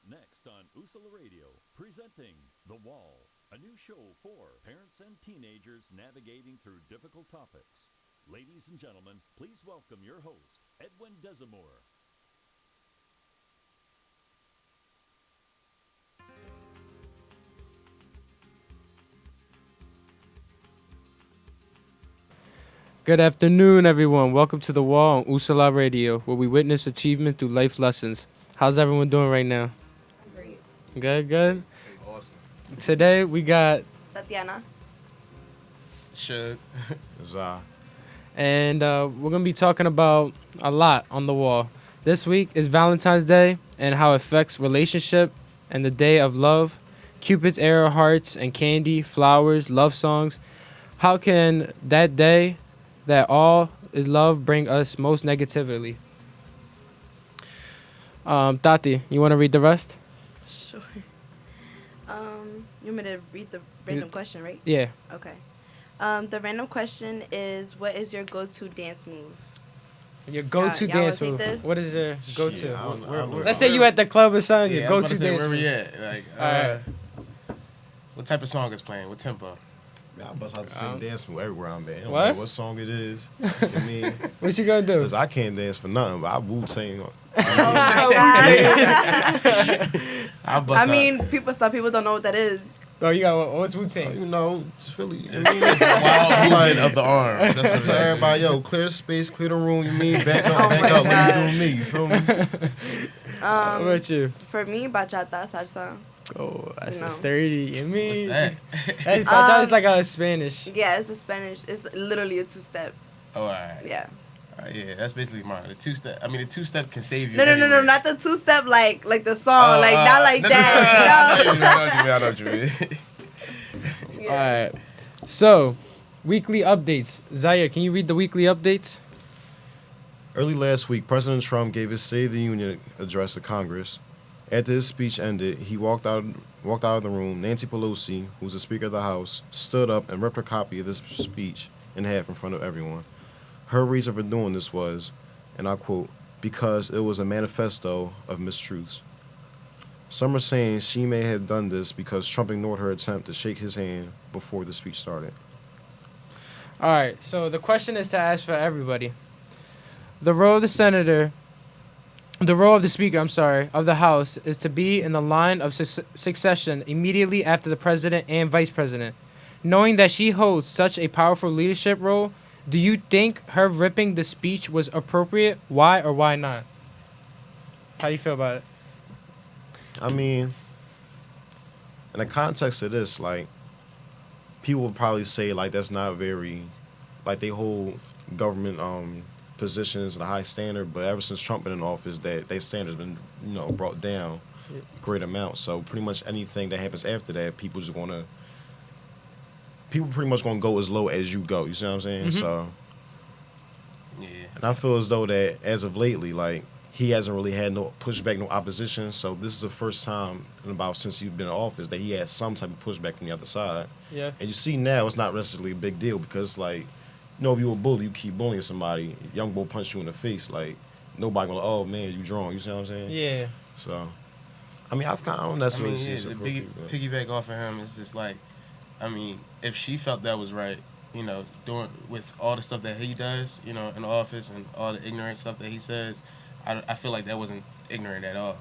up next on Usala Radio, presenting The Wall, a new show for parents and teenagers navigating through difficult topics. Ladies and gentlemen, please welcome your host, Edwin Desamore. Good afternoon, everyone. Welcome to The Wall on Usala Radio, where we witness achievement through life lessons. How's everyone doing right now? Great. Good. Awesome. Today we got, Tatiana. Should. Zah. and we're gonna be talking about a lot on The Wall. This week is Valentine's Day and how it affects relationship and the day of love. Cupid's arrow, hearts and candy, flowers, love songs. How can that day that all is love bring us most negatively? Tati, you want to read the rest? Sure. You want me to read the random question, right? Yeah. Okay. The random question is, what is your go-to dance move? Your go-to y'all wanna dance take move. this? What is your go-to? Shit, I don't know. Let's say you at the club or something. Yeah, Your I was go-to about to say, dance where move. we at? Like, Alright. what type of song is playing? What tempo? Man, I bust out the same dance move everywhere I'm at. I don't What? know what song it is. I mean, What you gonna do? because I can't dance for nothing, but I Wu-Tang. Oh my God. I some people don't know what that is. Oh, you got what's Wu-Tang? You know, it's really. I mean, It's a wild movement of the arms. That's what it tell is. everybody, yo, clear space, clear the room. You mean back up, Oh back my up, God. like you doing me. You feel me? What about you? For me, bachata, salsa. Oh, that's No. a sturdy. You What's mean? that? That's bachata is like a Spanish. Yeah, it's a Spanish. It's literally a two-step. Oh, all right. Yeah. Yeah, that's basically mine. The two-step. I mean, the two-step can save you. No, anywhere. not the two-step like the song, like not like that. I know what you mean. Yeah. All right. So, weekly updates. Zaya, can you read the weekly updates? Early last week, President Trump gave his State of the Union address to Congress. After his speech ended, he walked out of the room. Nancy Pelosi, who's the Speaker of the House, stood up and ripped a copy of this speech in half in front of everyone. Her reason for doing this was, and I quote, because it was a manifesto of mistruths. Some are saying she may have done this because Trump ignored her attempt to shake his hand before the speech started. All right. So the question is to ask for everybody. The role of the speaker, of the House is to be in the line of succession immediately after the president and vice president. Knowing that she holds such a powerful leadership role, do you think her ripping the speech was appropriate? Why or why not? How do you feel about it? I mean, in the context of this, like, people would probably say, like, that's not very, like, they hold government positions at a high standard, but ever since Trump been in office, that their standard's been, brought down a great amount. So pretty much anything that happens after that, people pretty much gonna go as low as you go. You see what I'm saying? Mhm. So, Yeah. and I feel as though that as of lately, like, he hasn't really had no pushback, no opposition. So this is the first time in about since he's been in office that he had some type of pushback from the other side. Yeah. And you see now it's not necessarily a big deal because, like, if you're a bully, you keep bullying somebody, young boy punch you in the face, like, nobody gonna, oh man, you drawn. You see what I'm saying? Yeah. So, I mean, I don't I necessarily mean, see yeah, it's the appropriate, but- piggyback off of him is just like, I mean, if she felt that was right, doing with all the stuff that he does, in the office and all the ignorant stuff that he says, I feel like that wasn't ignorant at all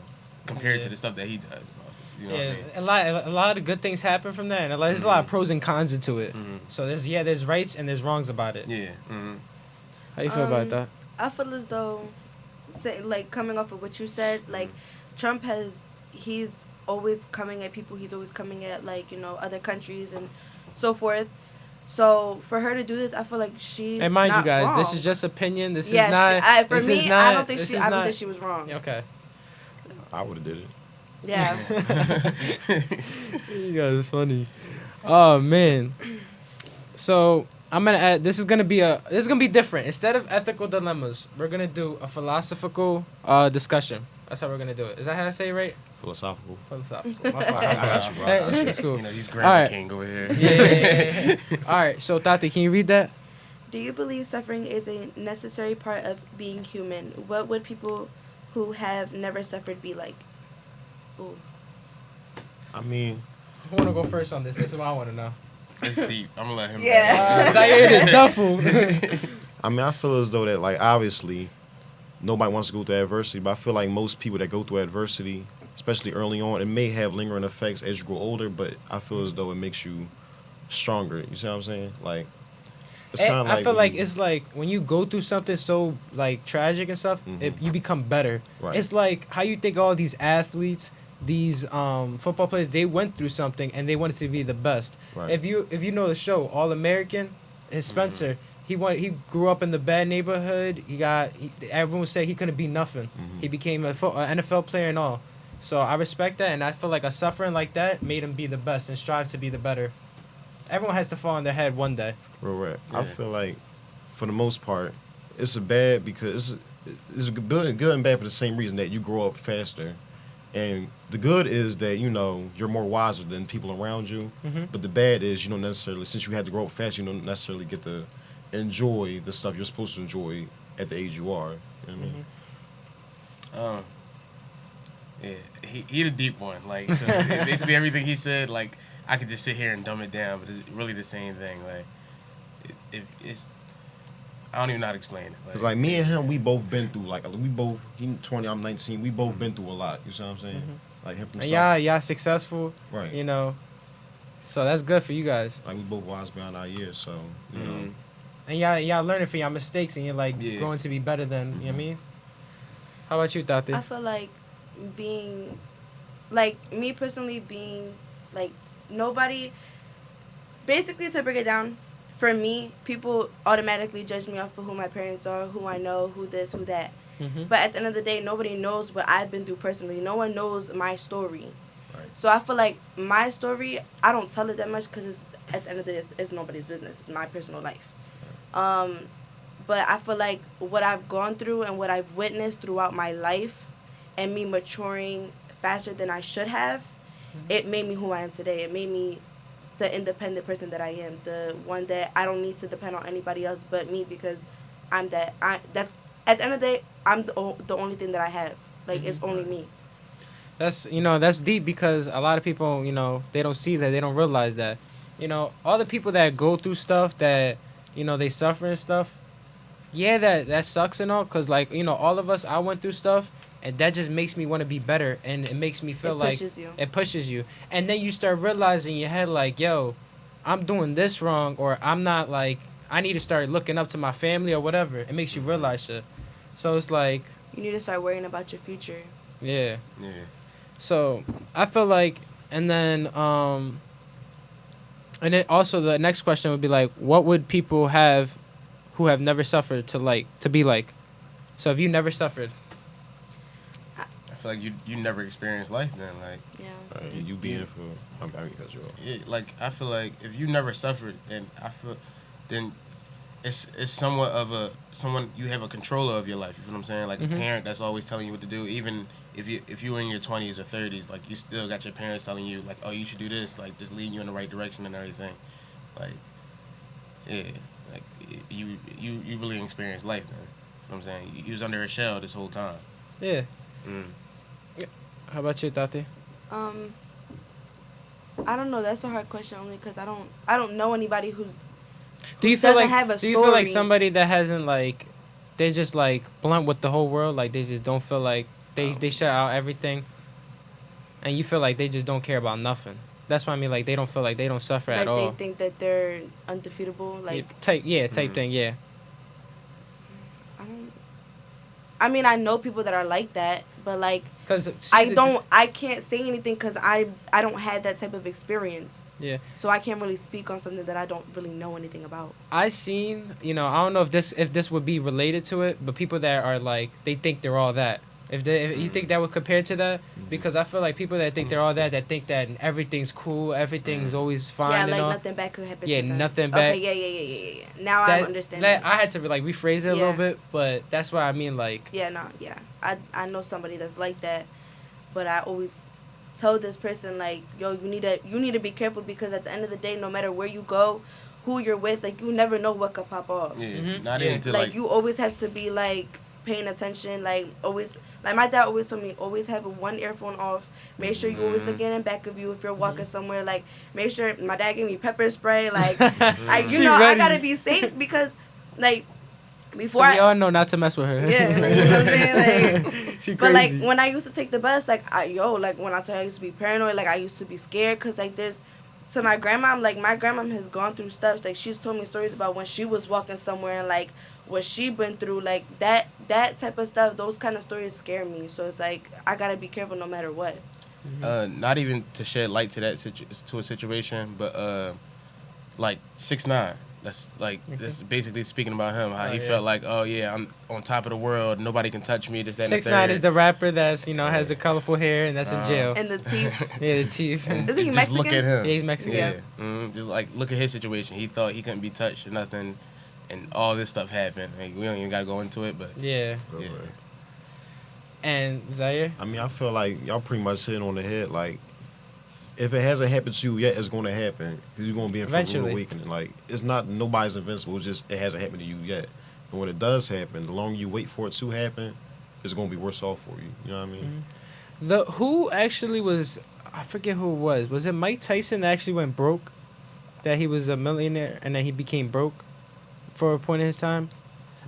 compared Yeah. to the stuff that he does in office. You know Yeah, what I mean? a lot of good things happen from that, and there's a lot of pros and cons into it. Mhm. So there's rights and there's wrongs about it. Yeah. Mm-hmm. How you feel about that? I feel as though, coming off of what you said, like, Trump he's always coming at people. He's always coming at, other countries and so forth. So for her to do this, I feel like she's And mind you not guys, wrong. this is just opinion. This yeah, is not. for this me, is not, I don't think this she. is I don't not- think she was wrong. Okay. I would have did it. Yeah. You guys are funny. Oh man. So I'm gonna add. This is gonna be different. Instead of ethical dilemmas, we're gonna do a philosophical discussion. That's how we're gonna do it. Is that how I say it right? Philosophical. Philosophical. My fault. I got you, bro. Hey, it's cool. He's grammar Alright. king over here. Yeah. All right. So Tati, can you read that? Do you believe suffering is a necessary part of being human? What would people who have never suffered be like? Ooh. I mean, Who wanna go first on this? This is what I wanna know. It's deep. I'm gonna let him. Yeah. Zaire is duffel. I mean, I feel as though that, like, obviously, nobody wants to go through adversity, but I feel like most people that go through adversity, especially early on, it may have lingering effects as you grow older, but I feel as though it makes you stronger. You see what I'm saying? Like, it's kind of like I feel when like you- it's like when you go through something so like tragic and stuff, you become better. Right. It's like how you think all these athletes, these football players, they went through something and they wanted to be the best. Right. If you know the show All American, is Spencer. He grew up in the bad neighborhood. Everyone said he couldn't be nothing. He became a NFL player and all. So I respect that, and I feel like a suffering like that made him be the best and strive to be the better. Everyone has to fall on their head one day. real rap. Yeah. I feel like, for the most part, it's a bad because it's good and bad for the same reason that you grow up faster. And the good is that, you know, you're more wiser than people around you. But the bad is you don't necessarily, since you had to grow up fast, you don't necessarily get to enjoy the stuff you're supposed to enjoy at the age you are. You know what I mean? Yeah, he the deep one. Like, so basically everything he said, like, I could just sit here and dumb it down, but it's really the same thing. Like, it's I don't even know how to explain it. Because, like, me and him, we both been through, like, we both, he 20, I'm 19, we both been through a lot. You see what I'm saying? Like, him from And South. y'all successful, Right. you know. So that's good for you guys. Like, we both wise beyond our years, so, you know. And y'all learning from y'all mistakes and you're like Yeah. growing to be better than, you know what I mean? How about you, Tati? I feel like being, like, me personally being, like, nobody, basically to break it down, for me, people automatically judge me off of who my parents are, who I know, who this, who that. But at the end of the day, nobody knows what I've been through personally. No one knows my story. Right. So I feel like my story, I don't tell it that much because at the end of the day, it's nobody's business. It's my personal life. But I feel like what I've gone through and what I've witnessed throughout my life and me maturing faster than I should have, it made me who I am today. It made me the independent person that I am, the one that I don't need to depend on anybody else but me because I'm that. That's at the end of the day, I'm the only thing that I have. Like, it's only me. That's deep because a lot of people, they don't see that, they don't realize that. All the people that go through stuff that, they suffer and stuff, yeah, that sucks and all, because, like, all of us, I went through stuff, and that just makes me want to be better, and it makes me feel like it pushes you. And then you start realizing in your head, like, yo, I'm doing this wrong, or I'm not, like, I need to start looking up to my family or whatever. It makes you realize shit. So it's like, you need to start worrying about your future. Yeah. Yeah. So I feel like, and then also the next question would be like, what would people have who have never suffered to be like? So if you never suffered, I feel like you never experienced life then, like. Yeah. You being for, I'm sorry because you're Like, I feel like if you never suffered, then it's somewhat of someone you have a controller of your life. You feel what I'm saying? Like a parent that's always telling you what to do. Even if you were in your 20s or 30s, like, you still got your parents telling you, like, oh, you should do this, like, just leading you in the right direction and everything. Like, yeah, like you really experienced life then. You know what I'm saying? You was under a shell this whole time. yeah. Mm. How about you, Tati? I don't know. That's a hard question only because I don't know anybody who's. Do you feel doesn't like have a do you feel like story. somebody that hasn't, like, they just, like, blunt with the whole world, like they just don't feel like they shut out everything, and you feel like they just don't care about nothing? That's what I mean. Like, they don't feel like they don't suffer Like, at all. they think that they're undefeatable. Like, type thing. Yeah. I mean, I know people that are like that, but, like, Because I can't say anything because I don't have that type of experience. Yeah. So I can't really speak on something that I don't really know anything about. I seen, I don't know if this would be related to it, but people that are like, they think they're all that. If you think that would compare to that, because I feel like people that think they're all that think that everything's cool, everything's always fine. Yeah, and like all. nothing bad could happen. Yeah, to them. nothing bad. Okay, yeah. Now I'm understanding. I had to like rephrase it a little Yeah. bit, but that's what I mean. Like, Yeah. I know somebody that's like that, but I always told this person, like, yo, you need to be careful because at the end of the day, no matter where you go, who you're with, like, you never know what could pop off. Yeah, Mhm. not Yeah. even to Like, you always have to be like paying attention, like always, like my dad always told me, always have one earphone off. Make sure you always looking in back of you if you're walking somewhere. Like make sure my dad gave me pepper spray. Like She I ready. gotta be safe because like before So we all know not to mess with her. yeah, like, you know what I'm saying? Like, She but like crazy. when I used to take the bus, like like when I tell you I used to be paranoid, like I used to be scared because like there's to my grandma, like my grandma has gone through stuff. Like she's told me stories about when she was walking somewhere and like what she been through, like that type of stuff. Those kind of stories scare me. So it's like I gotta be careful no matter what. Not even to shed light to that to a situation, but like 6ix9ine. That's basically speaking about him. How he felt like, oh yeah, I'm on top of the world. Nobody can touch me. This, that, and the 6ix9ine third. is the rapper that's has the colorful hair and that's in jail. And the teeth. Yeah, the teeth. And Isn't he just look Mexican? at him. Yeah, he's Mexican. Yeah. Just like look at his situation. He thought he couldn't be touched or nothing, and all this stuff happened. Like, we don't even gotta go into it, but Yeah. yeah. And Zaire? I mean, I feel like y'all pretty much hit on the head. Like, if it hasn't happened to you yet, it's going to happen. Because you're going to be in for a Eventually. rude awakening. Like, it's not, nobody's invincible. It's just, it hasn't happened to you yet. And when it does happen, the longer you wait for it to happen, it's going to be worse off for you. You know what I mean? Who actually was, I forget who it was. Was it Mike Tyson that actually went broke? That he was a millionaire and then he became broke for a point in his time?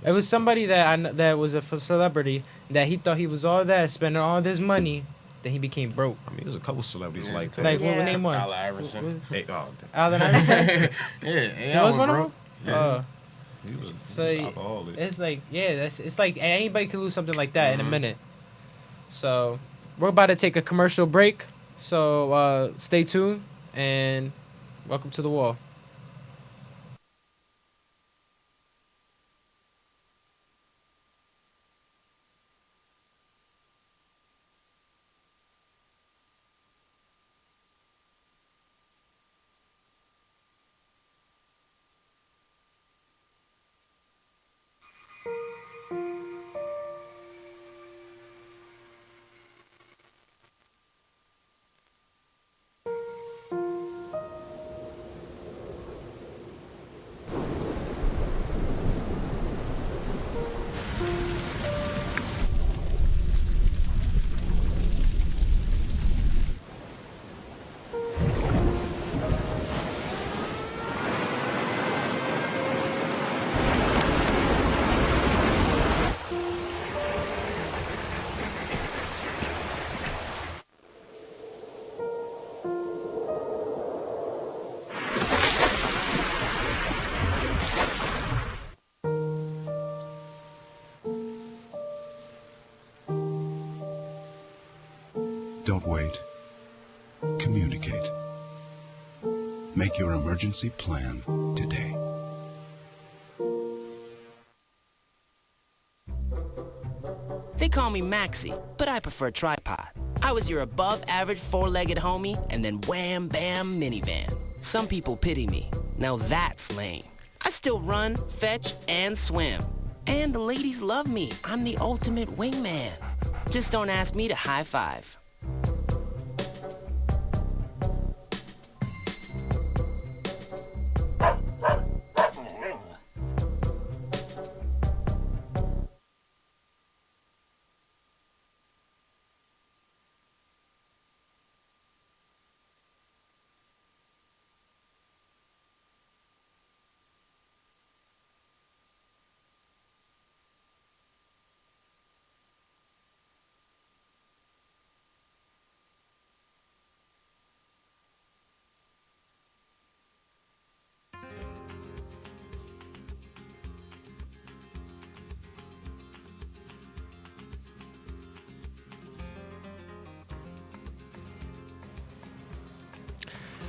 It was somebody that was a celebrity that he thought he was all that, spending all this money, then he became broke. I mean, there's a couple celebrities Yeah. like that. Like, what Yeah. name one? Allen Iverson. Hey, Allen Iverson? Yeah, He was one of them? Yeah. he was So, alcoholic. It's like, yeah, it's like anybody could lose something like that in a minute. So, we're about to take a commercial break. So, stay tuned and welcome to the wall. Don't wait. Communicate. Make your emergency plan today. They call me Maxie, but I prefer tripod. I was your above-average four-legged homie, and then wham, bam, minivan. Some people pity me. Now that's lame. I still run, fetch, and swim. And the ladies love me. I'm the ultimate wingman. Just don't ask me to high five.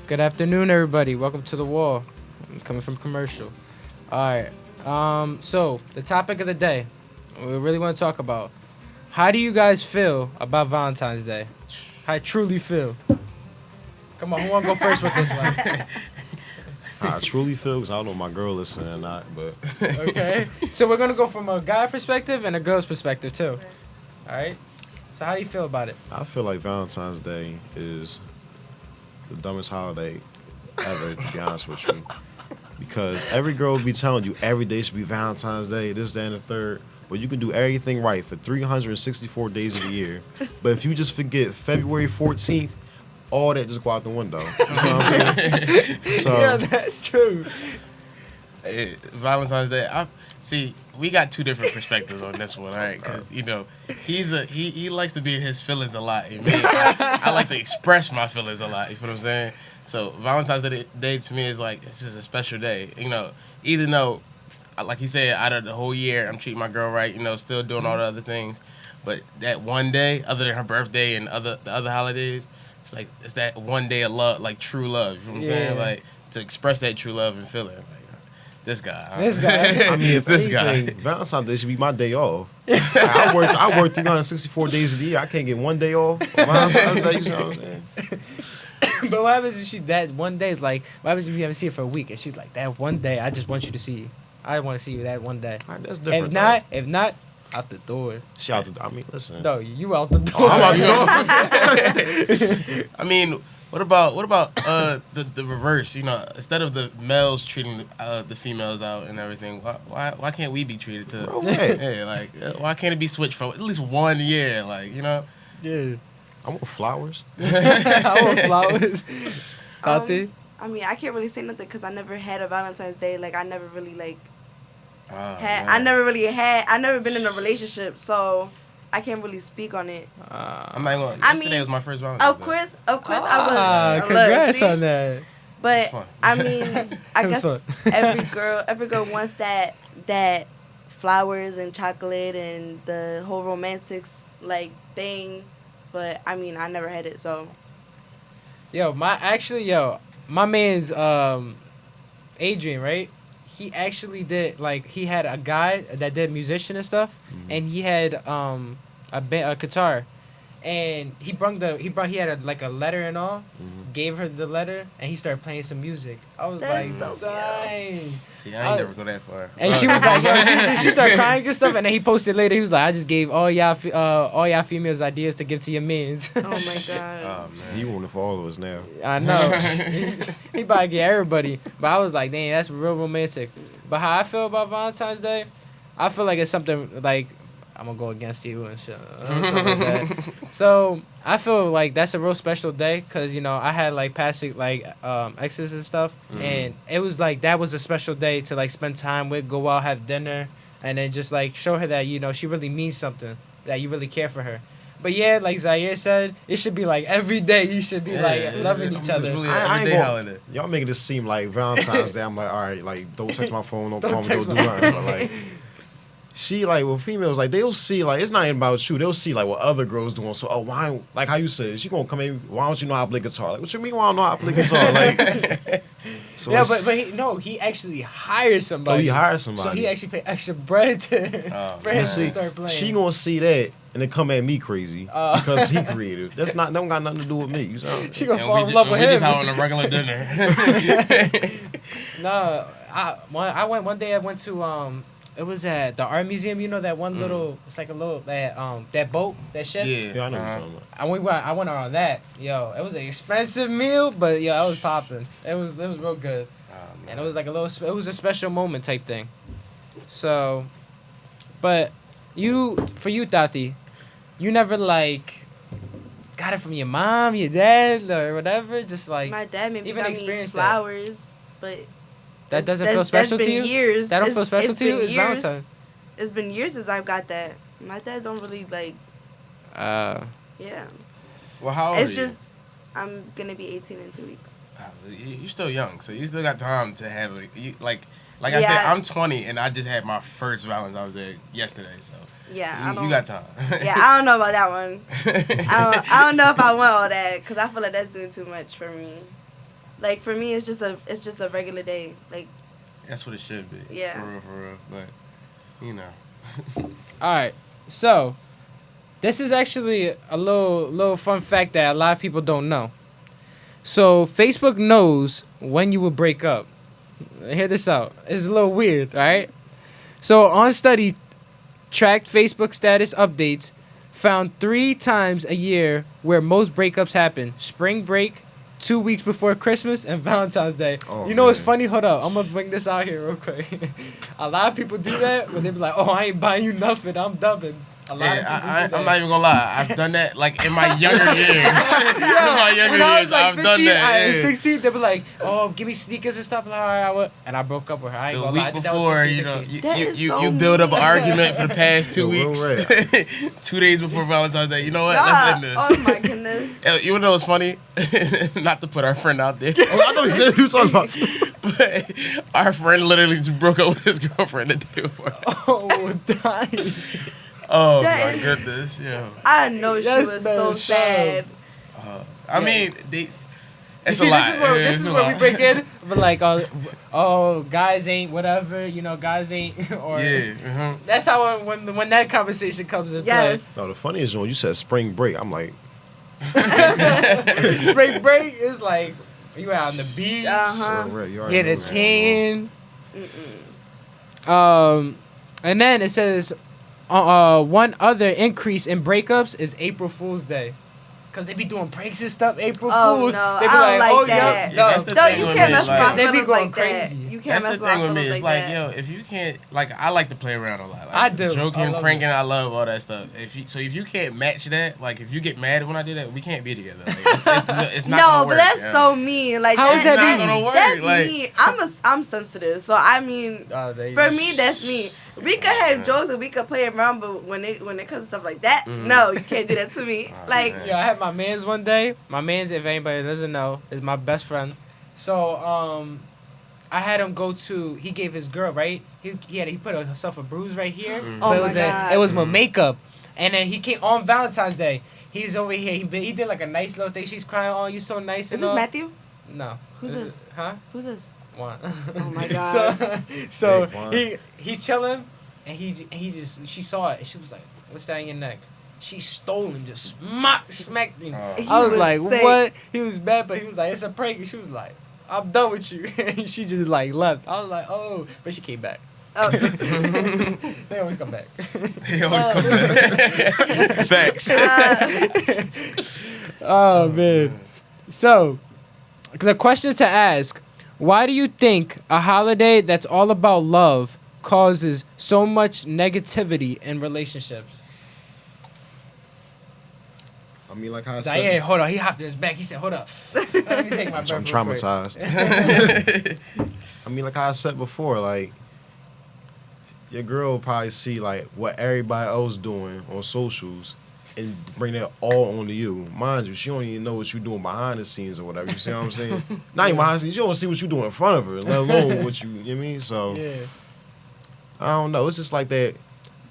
Good afternoon, everybody. Welcome to the wall. I'm coming from commercial. All right. So the topic of the day, we really want to talk about. How do you guys feel about Valentine's Day? How I truly feel. Come on, who want to go first with this one? I truly feel, because I don't know if my girl listening or not, but Okay. So we're gonna go from a guy perspective and a girl's perspective too. All right. So how do you feel about it? I feel like Valentine's Day is the dumbest holiday ever, to be honest with you. Because every girl will be telling you every day should be Valentine's Day, this, that, and the third. but you can do everything right for 364 days of the year. But if you just forget February 14th, all that just go out the window. You know what I'm saying? So, Yeah, that's true. Valentine's Day. See, we got two different perspectives on this one, all right? Because he likes to be in his feelings a lot. And me, I like to express my feelings a lot. You feel what I'm saying? So Valentine's Day to me is like this is a special day. Even though, like you said, out of the whole year, I'm treating my girl right. Still doing all the other things, but that one day, other than her birthday and the other holidays, it's that one day of love, like true love. You know what I'm saying? Like to express that true love and feeling. Like, this guy. I mean, if this anything, guy. Valentine's Day should be my day off. I work 364 days of the year. I can't get one day off. Valentine's Day, you know what I'm saying? But what happens if she that one day is like? What happens if you haven't seen her for a week and she's like, that one day, I just want you to see you. I want to see you that one day. All right, that's different. If not, out the door. Shout out to. I mean, listen. No, you out the door. I'm out the door. I mean, what about the reverse? Instead of the males treating the females out and everything, why can't we be treated to? Okay. Yeah, why can't it be switched for at least 1 year? Yeah. I want flowers. I want flowers. Tati? I mean, I can't really say nothing because I never had a Valentine's Day. Like, I never really I never been in a relationship, so I can't really speak on it. I'm not going. Yesterday was my first Valentine's Of Day. course, I was. Congrats see? on that. But fun. I mean, I guess fun. every girl wants that flowers and chocolate and the whole romantics thing. But I mean, I never had it, so. My man's Adrian, right? He actually did he had a guy that did musician and stuff, and he had a guitar, and he had a letter and all, gave her the letter, and he started playing some music. I was That's like, so dang. See, I ain't never go that far. And she was like, she started crying and stuff, and then he posted later. He was like, I just gave all y'all females ideas to give to your mans. Oh my god. Oh man. He want to follow us now. I know. he about to get everybody. But I was like, dang, that's real romantic. But how I feel about Valentine's Day, I feel like it's something like, I'm going to go against you and shit. Something like that. So I feel like that's a real special day because, I had past exes and stuff. And it was that was a special day to spend time with, go out, have dinner, and then just show her that, she really means something, that you really care for her. But yeah, like Zaire said, it should be every day you should be loving each other. It's really I ain't everyday gonna- holiday. Y'all making this seem like Valentine's Day. I'm like, all right, don't text my phone, don't call me, don't do nothing. But she with females they'll see it's not even about you. They'll see what other girls doing. So why how you said she gonna come in? Why don't you know how to play guitar? What you mean? Why don't know how to play guitar? So Yeah, but he actually hired somebody. Oh, he hired somebody. So he actually paid extra bread for him to see, start playing. she gonna see that and then come at me crazy because he creative. That don't got nothing to do with me. You know? She gonna And fall in love with we him. just having a regular dinner. No, I went one day. I went to it was at the art museum. You know that one little, it's like a little that boat, that ship. Yeah, I know what you're talking about. I went on that. Yo, it was an expensive meal, but I was popping. It was real good, and it was it was a special moment type thing. So, but for you, Tati, you never got it from your mom, your dad, or whatever. Just my dad maybe even got me experienced flowers, but that doesn't feel special to you. Years. That don't feel special to you. Been It's years. Valentine's. It's been years since I've got that. My dad don't really Yeah. Well, how old It's are you? just I'm gonna be 18 in 2 weeks. You're still young, so you still got time to have I Yeah. said, I'm 20 and I just had my first Valentine's Day yesterday, so Yeah, you got time. Yeah, I don't know about that one. I don't know if I want all that because I feel like that's doing too much for me. For me, it's just a regular day. That's what it should be. Yeah. For real. But All right, so this is actually a little fun fact that a lot of people don't know. So Facebook knows when you will break up. Hear this out. It's a little weird, right? So on study, tracked Facebook status updates, found 3 times a year where most breakups happen: spring break, 2 weeks before Christmas and Valentine's Day. Oh, you know what's man. funny? Hold up. I'm going to bring this out here real quick. A lot of people do that, but they be like, oh, I ain't buying you nothing. I'm dubbing. A lot of people do that. I'm not even gonna lie. I've done that like in my younger years. In my younger When I was years, like I've 15, done that. at yeah. 16, they be like, "Oh, give me sneakers and stuff." Like, all right, I would. And I broke up with her. I ain't The gonna lie. I week did that was before, 15, you know, 16. That is you so build up an mean. argument for the past 2 Yo, real weeks. 2 days before Valentine's Day. You know what? God, Let's end this. oh my goodness. You wanna know what's funny? Not to put our friend out there. Oh, I know you said you talking about too. But our friend literally just broke up with his girlfriend the day before. Oh, dying. Oh That my is- goodness, yeah. I know she Yes, was man, so shut sad. I Yeah. mean, they. You It's see, a lot. this It's is a where we lot. break in. But like, oh, guys ain't whatever. You know, guys ain't. Or Yeah. that's how when that conversation comes in Yes. No, the funniest one, you said spring break. I'm like, play. Spring break is like you out on the beach, Uh-huh. right, you already get know a what's going tan. And then it says, one other increase in breakups is April Fool's Day. Cause they be doing pranks and stuff. April Oh, Fools. no, They be I don't like oh that. yeah, That's the No, thing you with can't me, mess with like- my They be feelings going like that. crazy. You can't That's mess the with my thing with me. feelings It's like like, that. yo, if you can't, like, I like to play around a lot. Like, I do. I Joking, love pranking, I love all that stuff. If you can't match that, like, if you get mad when I do that, we can't be together. Like, it's not No, gonna but work, that's yeah. so mean. Like How is that It's not mean? gonna work. That's like, me. I'm sensitive, so I mean, for me, that's me. We could have jokes and we could play around, but when it comes to stuff like that, no, you can't do that to me. Oh, Like, man. Yeah, I had my man's one day. My man's, if anybody doesn't know, is my best friend. So I had him go to. He gave his girl right. He put himself a bruise right here. Oh But it my was God. it was my makeup, and then he came on Valentine's Day. He's over here. He did like a nice little thing. She's crying. Oh, you so nice. is and this all. Matthew? No. Who's this? Huh? Who's this? One. Oh my God. So Hey, Juan. he's chilling, and he just she saw it and she was like, "What's that in your neck?" She stole him, just smacked him. He I was was like, sick. "What?" He was mad, but he was like, "It's a prank." And she was like, "I'm done with you." And she just like left. I was like, "Oh," but she came back. Oh. They always come back. They always come back. Facts. Oh man. So, the questions to ask: why do you think a holiday that's all about love causes so much negativity in relationships? I mean, like how I Zaire, said, hold on. He hopped in his back. He said, "Hold up. Let me take my breath I'm real quick." traumatized. I mean, like how I said before, like your girl will probably see like what everybody else doing on socials and bring that all onto you. Mind you, she don't even know what you doing behind the scenes or whatever. You see what I'm saying? Not even behind the scenes. You don't see what you doing in front of her, let alone what you know what I mean? So Yeah. I don't know. It's just like that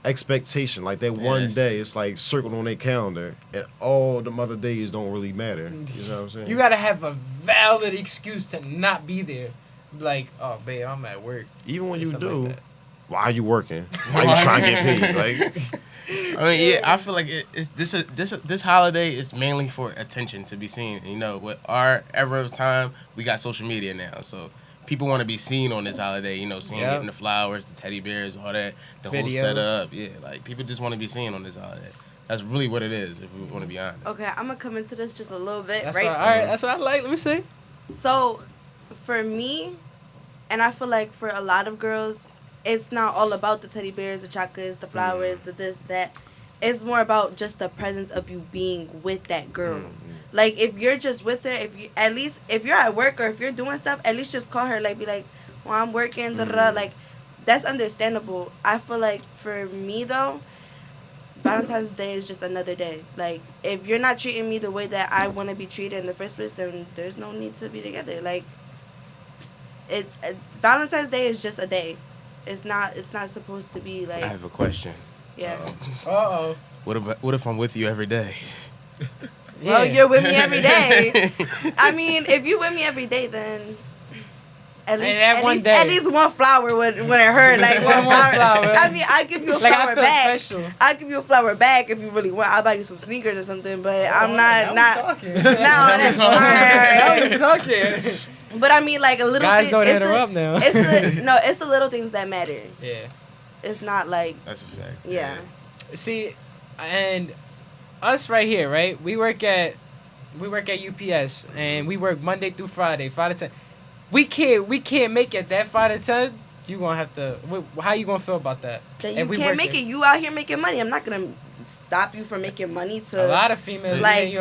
expectation, like that one Yes. day. It's like circled on their calendar, and all the other days don't really matter. You know what I'm saying? You gotta have a valid excuse to not be there. Like, oh, babe, I'm at work. Even when or you something do, like that. why are you working? Why you trying to get paid? Like, I mean, yeah, I feel like it's this holiday is mainly for attention to be seen. You know, with our era of time, we got social media now, so people want to be seen on this holiday. You know, seeing Yep. getting the flowers, the teddy bears, all that, the whole Videos. setup. Yeah, like people just want to be seen on this holiday. That's really what it is, if we want to be honest. Okay, I'm gonna come into this just a little bit, That's right? what, all right, that's what I like. Let me see. So, for me, and I feel like for a lot of girls, it's not all about the teddy bears, the chocolates, the flowers, the this, that. It's more about just the presence of you being with that girl. Like, if you're just with her, if you're at work or if you're doing stuff, at least just call her, like, be like, well, I'm working, like, that's understandable. I feel like for me, though, Valentine's Day is just another day. Like, if you're not treating me the way that I want to be treated in the first place, then there's no need to be together. Like, Valentine's Day is just a day. It's not supposed to be like, I have a question. yeah. Uh-oh. What if I'm with you every day? Well, Yeah. you're with me every day. I mean, if you with me every day, then at least, that one day. at least one flower would it hurt. Like one One flower. flower. I mean, I give you a Like, I flower feel back. special. I give you a flower back if you really want. I'll buy you some sneakers or something. But I'm Now not. we talking. No, that's Now we fine. talking. But I mean, like a little. Guys thing, don't it's hit her the- up now. It's the little things that matter. Yeah. It's not like, That's a fact. yeah. See, and us right here, right? We work at we work at UPS, and we work Monday through Friday, 5 to 10. We can't make it that 5 to 10. You gonna have to. How you gonna feel about that? That you can't make it. You out here making money. I'm not gonna stop you from making money. To a lot of females. Like,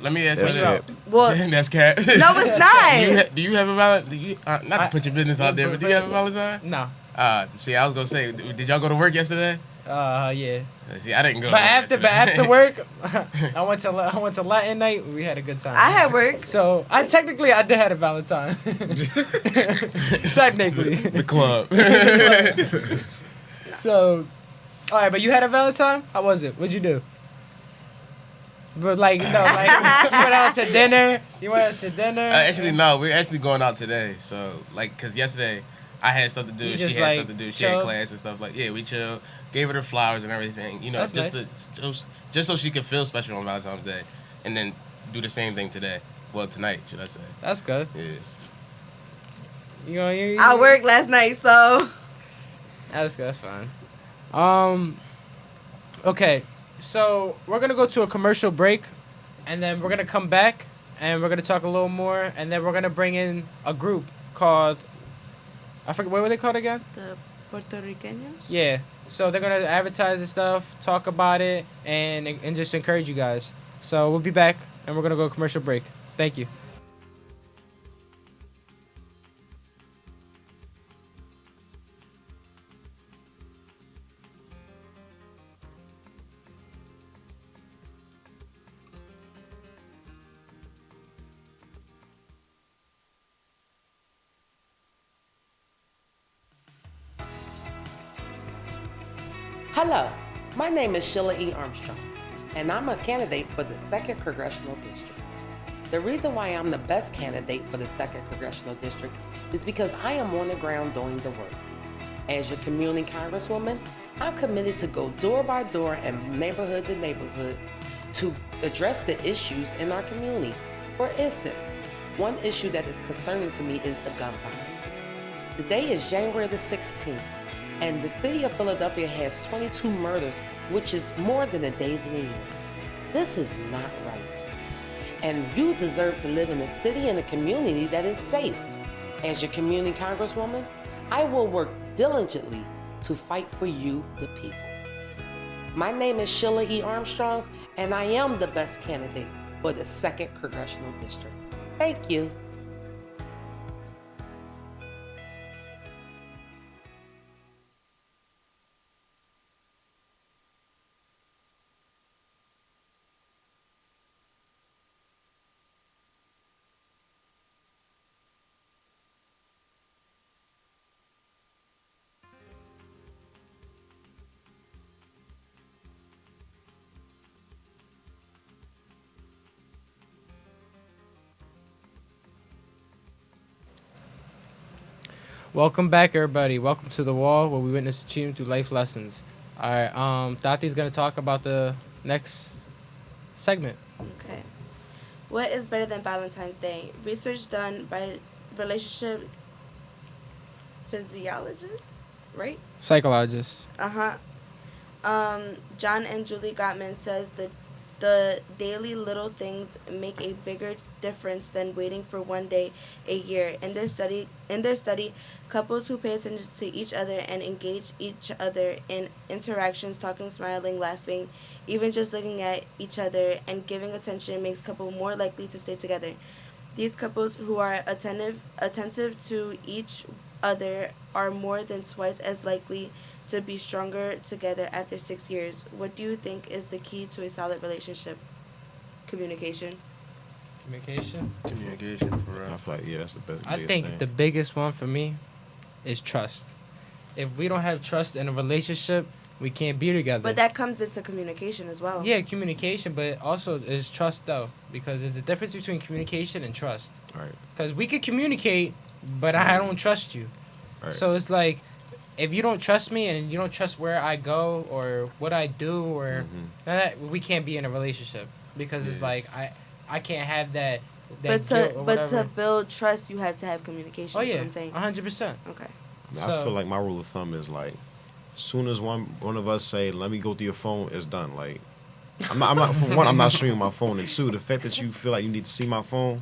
let me ask you That's this. well, That's cat. no, it's not. Do you have a Valentine? Not to put your business out there, but do you have a Valentine? No. See, I was gonna say, did y'all go to work yesterday? Yeah. See, I didn't go. But after work, I went to Latin night. We had a good time. I had work. So I did have a Valentine. Technically. The club. So, all right, but you had a Valentine? How was it? What'd you do? But like, no, like you went out to dinner. You went out to dinner. Actually, no, we're actually going out today. So, like, cause yesterday I had stuff to do. You She just, had like, stuff to do. She had chilled? class and stuff. Like, yeah, we chilled. Gave her the flowers and everything. You know, That's just nice. just so she could feel special on Valentine's Day, and then do the same thing today. Well, tonight, should I say? That's good. Yeah. I worked last night, so That's good. That's fine. Okay, so we're gonna go to a commercial break, and then we're gonna come back, and we're gonna talk a little more, and then we're gonna bring in a group called, I forget, what were they called again? the Puerto Ricanos. Yeah. So they're gonna advertise and stuff, talk about it, and just encourage you guys. So we'll be back, and we're gonna go commercial break. Thank you. Hello, my name is Sheila E. Armstrong, and I'm a candidate for the 2nd Congressional District. The reason why I'm the best candidate for the 2nd Congressional District is because I am on the ground doing the work. As your community congresswoman, I'm committed to go door by door and neighborhood to neighborhood to address the issues in our community. For instance, one issue that is concerning to me is the gun violence. Today is January the 16th. And the city of Philadelphia has 22 murders, which is more than a days in a year. This is not right. And you deserve to live in a city and a community that is safe. As your community congresswoman, I will work diligently to fight for you, the people. My name is Sheila E. Armstrong, and I am the best candidate for the 2nd Congressional District. Thank you. Welcome back, everybody. Welcome to The Wall, where we witness achievement through life lessons. All right, Tati's going to talk about the next segment. Okay. What is better than Valentine's Day? Research done by relationship physiologists, right? Psychologist. John and Julie Gottman says that the daily little things make a bigger difference than waiting for one day a year. In their study, couples who pay attention to each other and engage each other in interactions, talking, smiling, laughing, even just looking at each other and giving attention makes couple more likely to stay together. These couples who are attentive to each other are more than twice as likely to be stronger together after 6 years. What do you think is the key to a solid relationship? Communication. Communication? Communication, for real. I feel like, yeah, that's the best. I think the biggest one for me is trust. If we don't have trust in a relationship, we can't be together. But that comes into communication as well. Yeah, communication, but also is trust, though, because there's a difference between communication and trust. Right. Because we could communicate, but I don't trust you. Right. So it's like, if you don't trust me and you don't trust where I go or what I do, or that, we can't be in a relationship, because it's like I can't have that. But guilt or to build trust, you have to have communication. Oh That's yeah, what I'm saying. 100%. Okay. I feel like my rule of thumb is like, soon as one of us say, "Let me go through your phone," it's done. Like, I'm not. For one, I'm not showing you my phone, and two, the fact that you feel like you need to see my phone,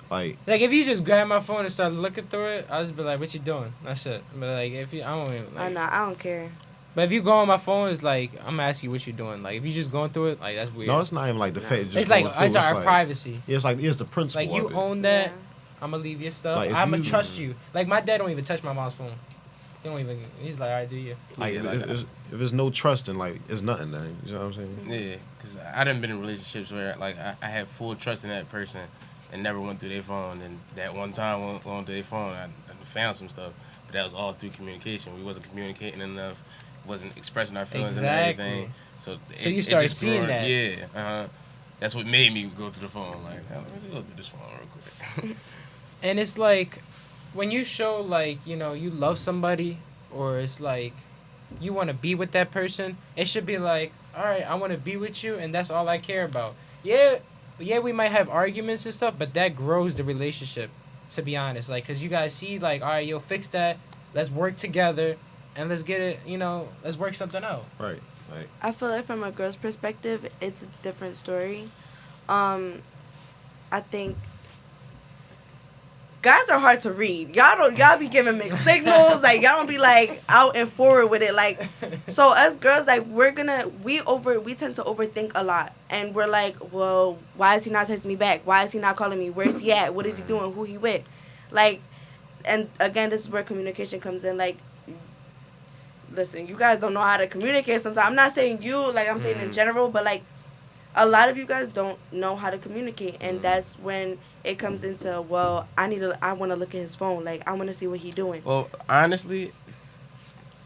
like if you just grab my phone and start looking through it, I'll just be like, "What you doing?" That's it. But like, if you, I don't even. Like, I don't care. But if you go on my phone, it's like I'm gonna ask you what you're doing. Like if you just going through it, like that's weird. no, it's not even like the fact. Just It's like going through, it's our like, privacy. Yeah, it's like it's the principle. Like you of it. own that. Yeah. I'm gonna leave your stuff. Like, if I'm gonna you- trust you. Like my dad don't even touch my mom's phone. He don't even. He's like, alright, do you? Like, if there's no trust, then like it's nothing. Then you know what I'm saying? Yeah, because I done been in relationships where like I had full trust in that person and never went through their phone. And that one time went through their phone, I found some stuff, but that was all through communication. We wasn't communicating enough, wasn't expressing our feelings Exactly. and everything. So you started just seeing grew- that. Yeah, that's what made me go through the phone. Like, let me go through this phone real quick. And it's like, when you show like you love somebody, or it's like, you want to be with that person. It should be like, all right, I want to be with you, and that's all I care about. Yeah, we might have arguments and stuff, but that grows the relationship. To be honest, like, cause you guys see like, all right, fix that. Let's work together, and let's get it. Let's work something out. Right. Like I feel like from a girl's perspective, it's a different story. I think guys are hard to read. Y'all be giving mixed signals. Like y'all don't be like out and forward with it. Like, so us girls, like we tend to overthink a lot, and we're like, well, why is he not texting me back? Why is he not calling me? Where's he at? What is he doing? Who he with? Like, and again, this is where communication comes in. Like, listen, you guys don't know how to communicate sometimes. I'm not saying you, like I'm saying in general, but like a lot of you guys don't know how to communicate, and that's when it comes into, well, I want to look at his phone. Like, I want to see what he's doing. Well, honestly,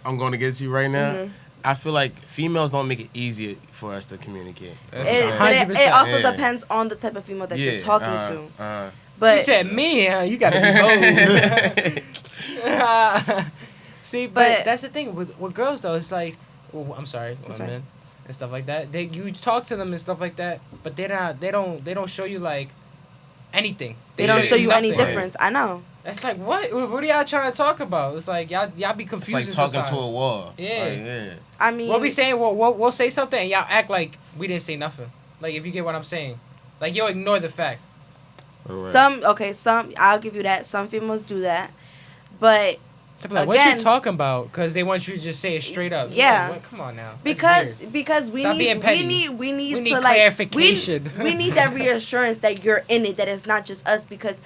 I'm going to get to you right now. Mhm. I feel like females don't make it easier for us to communicate. But it 100%. also Yeah. depends on the type of female that Yeah, you're talking to. She But said, "Me, you gotta be bold." See, but But- that's the thing with girls though. It's like, I'm sorry, That's women right. and stuff like that. You talk to them and stuff like that, but they don't show you like anything. they don't show you any nothing. difference. I know. It's like what are y'all trying to talk about? It's like y'all be It's confused. like talking sometimes. to a wall. Yeah. Like, yeah. I mean, We'll be saying we'll say something and y'all act like we didn't say nothing. Like if you get what I'm saying, like you'll ignore the fact. right. some I'll give you that. Some females do that, but They'll be like, what Again- you talking about? Because they want you to just say it straight up. You're Yeah. like, what? Come on now. That's because weird. we Stop being need petty. we need We need to like clarification. we need that reassurance that you're in it, that it's not just us, because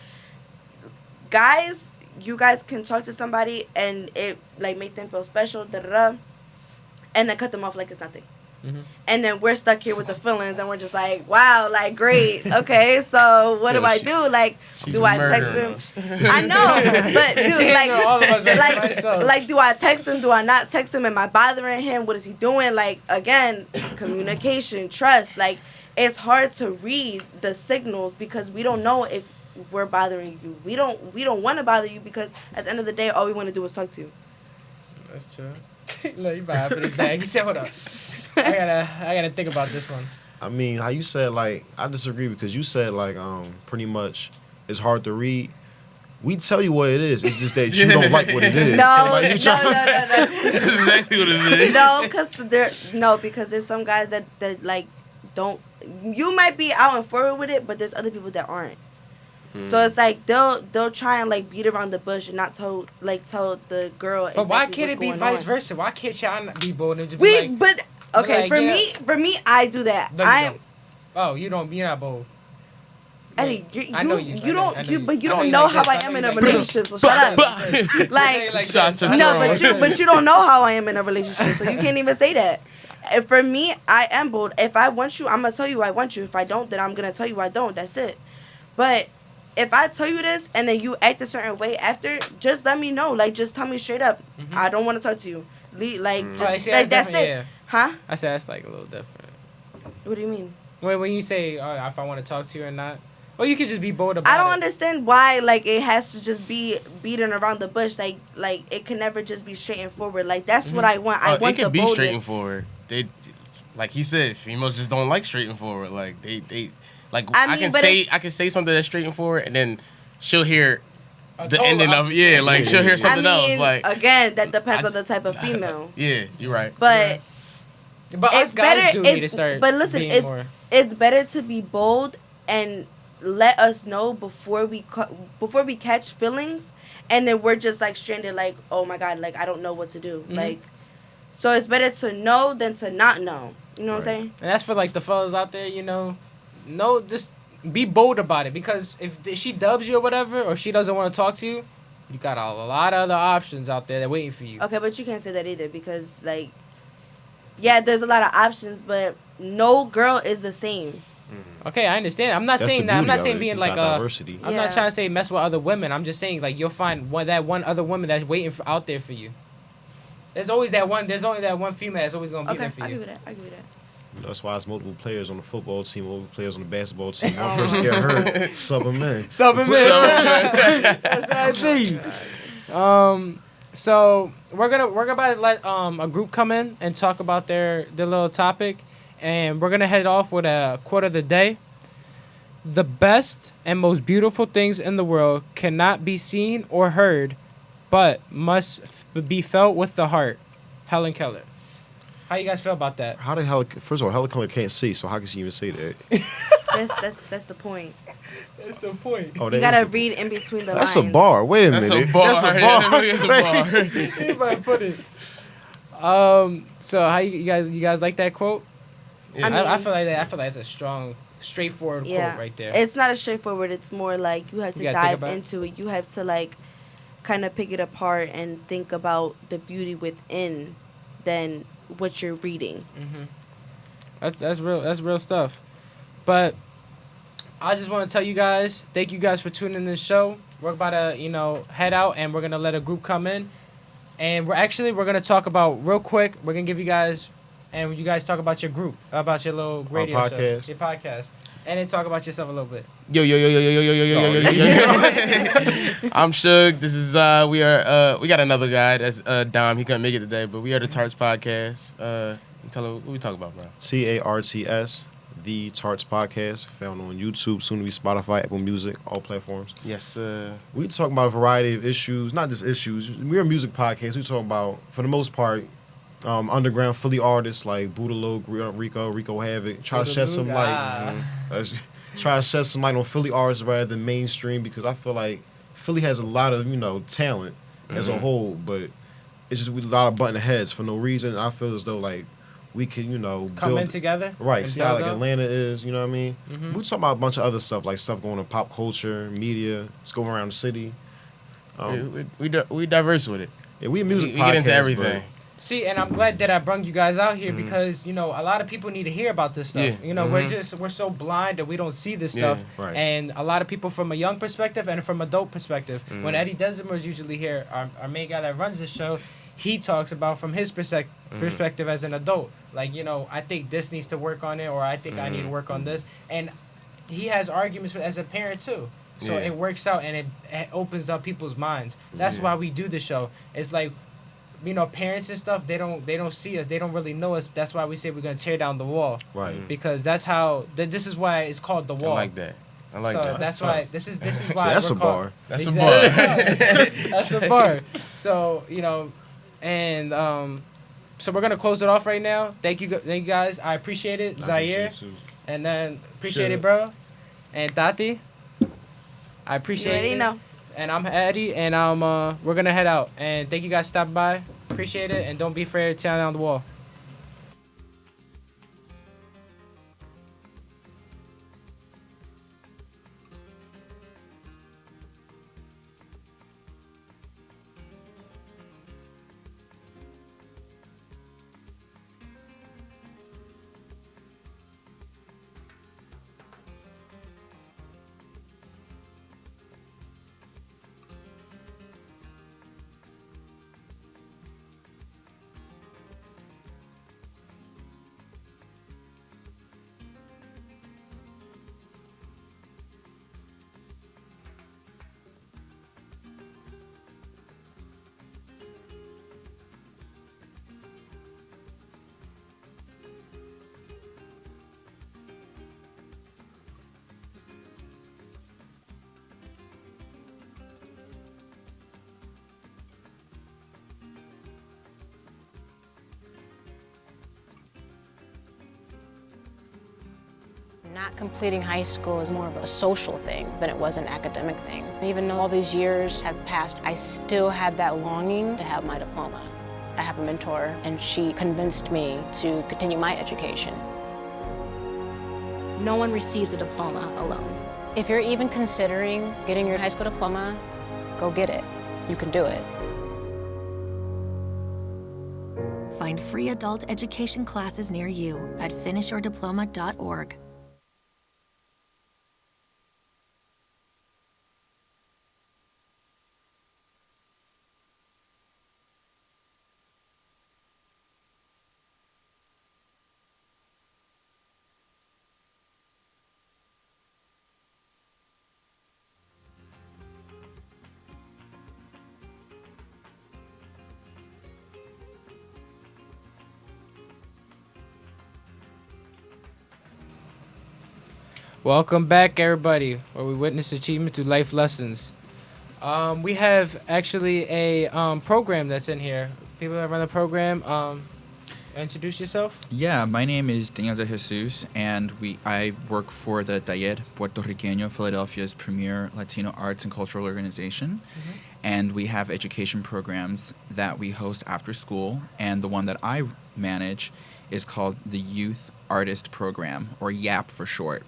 guys, you guys can talk to somebody and it like make them feel special, and then cut them off like it's nothing. Mhm. And then we're stuck here with the feelings, and we're just like, wow, like great, okay. So what do Yeah, I she- do? Like, She's do I text murdering him? us. I know, but She dude, like, ignored all of us right by herself. like, do I text him? Do I not text him? Am I bothering him? What is he doing? Like, again, communication, trust. Like, it's hard to read the signals because we don't know if we're bothering you. We don't want to bother you because at the end of the day, all we want to do is talk to you. That's true. Look, you better put his bag. He said, hold up. I gotta think about this one. I mean, how you said, like, I disagree because you said, like, pretty much it's hard to read. We tell you what it is. It's just that you don't like what it is. No, So, like, you try- no. That's exactly what it is. Because there's some guys that like don't. You might be out and forward with it, but there's other people that aren't. So it's like they'll try and like beat around the bush and not tell the girl. But why exactly can't it what's be going vice on. versa? Why can't y'all not be bold and just be like, But okay, like, for yeah. me, I do that. No, you I don't. Oh, you're not bold. Eddie, I know you you. I know don't, you. but you I know don't you know like how this. I I know am you in a like relationship. So shut up. Like, Shots are no, thrown. but you don't know how I am in a relationship, so you can't even say that. And for me, I am bold. If I want you, I'm gonna tell you I want you. If I don't, then I'm gonna tell you I don't. That's it. But if I tell you this and then you act a certain way after, just let me know. Like, just tell me straight up. I don't want to talk to you. Just, Oh, I see, like, that's different, it. yeah. Huh? I said that's like a little different. What do you mean? When you say if I want to talk to you or not, or you could just be bold about it. I don't understand why like it has to just be beating around the bush. Like it can never just be straight and forward. Like that's what I want. I want it the can be boldness. straight and forward. They, like he said, females just don't like straight and forward. Like they like I I mean, can but say something that's straight and forward, and then she'll hear the total ending of it. Like she'll hear something I mean, else. Like again, that depends on the type of female. yeah, you're right. But But us it's guys better. do need to start. But listen, being more. it's better to be bold and let us know before we catch feelings, and then we're just like stranded, like, oh my god, like I don't know what to do, like. So it's better to know than to not know. You know what I'm saying? And that's for like the fellas out there, just be bold about it, because if she dubs you or whatever, or she doesn't want to talk to you, you got a lot of other options out there that waiting for you. Okay, but you can't say that either, because like, yeah, there's a lot of options, but no girl is the same. Okay, I understand. I'm not That's saying the that. I'm beauty not of saying it. being You like got diversity. I'm Yeah. not trying to say mess with other women. I'm just saying like you'll find that one other woman that's waiting out there for you. There's always that one. There's only that one female that's always gonna be Okay, there for I you. give you that. I give you that. That's why it's multiple players on the football team, multiple players on the basketball team. One person get hurt, sub them in. Subbing in. That's what I think. So we're about to let a group come in and talk about their little topic, and we're gonna head off with a quote of the day. The best and most beautiful things in the world cannot be seen or heard, but must be felt with the heart. Helen Keller. How you guys feel about that? How the hell? First of all, Helen Keller can't see, so how can she even say that? That's the point. That's the point. Oh, You that is gotta the- read in between the That's lines. a bar. Wait a That's minute. a bar. That's a bar. That's a bar. Anybody put it? So how you guys like that quote? Yeah. I feel like that. I feel like it's a strong, straightforward Yeah, quote right there. It's not as straightforward. It's more like you have to You gotta think dive about it. into it. You have to like kind of pick it apart and think about the beauty within than what you're reading. That's real. That's real stuff. But I just want to tell you guys, thank you guys for tuning in this show. We're about to head out, and we're gonna let a group come in, and we're gonna talk about real quick. We're gonna give you guys, and you guys talk about your group, about your little radio podcast. show, your podcast, and then talk about yourself a little bit. Yo. I'm Suge. This is we got another guy that's Dom. He couldn't make it today, but we are the Tarts Podcast. Tell him what we talk about, bro. TARTS, the Tarts Podcast, found on YouTube, soon to be Spotify, Apple Music, all platforms. Yes, sir. We talk about a variety of issues, not just issues. We're a music podcast. We talk about, for the most part, underground Philly artists like Boodaloo, Rico Havoc. Try to shed some light. Try to shed some light on Philly artists rather than mainstream, because I feel like Philly has a lot of talent as a whole, but it's just a lot of button heads for no reason. I feel as though like we can Come build in together. right. and See how build like up. Atlanta is, you know what I mean? We talk about a bunch of other stuff, like stuff going on pop culture, media, just go around the city. We diverse with it. Yeah, we a music We podcast. get into but- everything. See, and I'm glad that I brung you guys out here because a lot of people need to hear about this stuff. Yeah. We're so blind that we don't see this Yeah. stuff. Right. And a lot of people from a young perspective and from adult perspective. When Eddie Desimer is usually here, our main guy that runs the show, he talks about from his perspective as an adult. Like, I think this needs to work on it, or I think I need to work on this. And he has arguments as a parent too. So Yeah. it works out and it opens up people's minds. That's why we do the show. It's like, parents and stuff, they don't see us, they don't really know us. That's why we say we're gonna tear down the wall, Right. because that's how this is why it's called the I wall. like that. I like So that. that's tough. why this is See, why that's we're a called- bar. That's a Exactly. That's a bar. So and so we're gonna close it off right now. Thank you guys. I appreciate it, Zaire, and then appreciate Sure. it, bro, and Tati. I You appreciate already it. know. And I'm Eddie, and we're gonna head out. And thank you guys for stopping by. Appreciate it, and don't be afraid to tear down the wall. Not completing high school is more of a social thing than it was an academic thing. Even though all these years have passed, I still had that longing to have my diploma. I have a mentor, and she convinced me to continue my education. No one receives a diploma alone. If you're even considering getting your high school diploma, go get it. You can do it. Find free adult education classes near you at finishyourdiploma.org. Welcome back, everybody, where we witness achievement through life lessons. We have actually a program that's in here. People that run the program, introduce yourself. Yeah, my name is Daniel de Jesus, and I work for the Taller Puertorriqueño, Philadelphia's premier Latino arts and cultural organization. Mm-hmm. And we have education programs that we host after school, and the one that I manage is called the Youth Artist Program, or YAP for short.